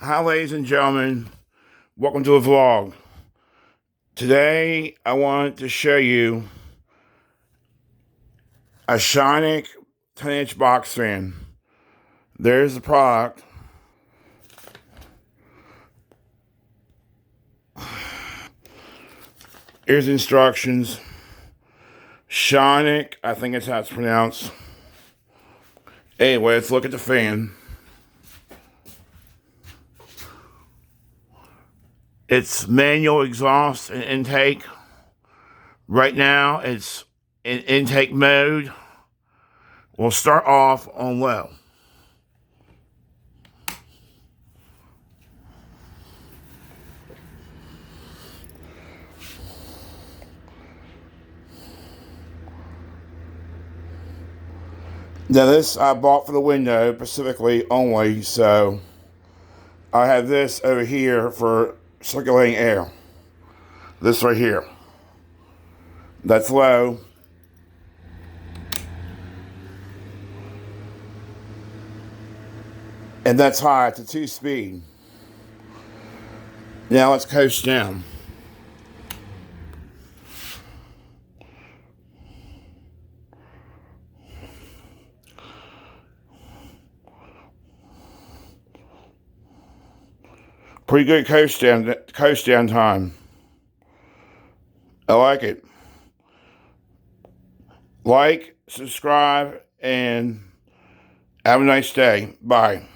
Hi, ladies and gentlemen. Welcome to a vlog. Today, I wanted to show you a Shinic 10-inch box fan. There's the product. Here's the instructions. Shinic, I think that's how it's pronounced. Anyway, let's look at the fan. It's manual exhaust and intake. Right now, it's in intake mode. We'll start off on low. Now this I bought for the window specifically only, so I have this over here for circulating air. This right here. That's low. And that's high. It's a 2-speed. Now let's coast down. Pretty good coast down time. I like it. Like, subscribe, and have a nice day. Bye.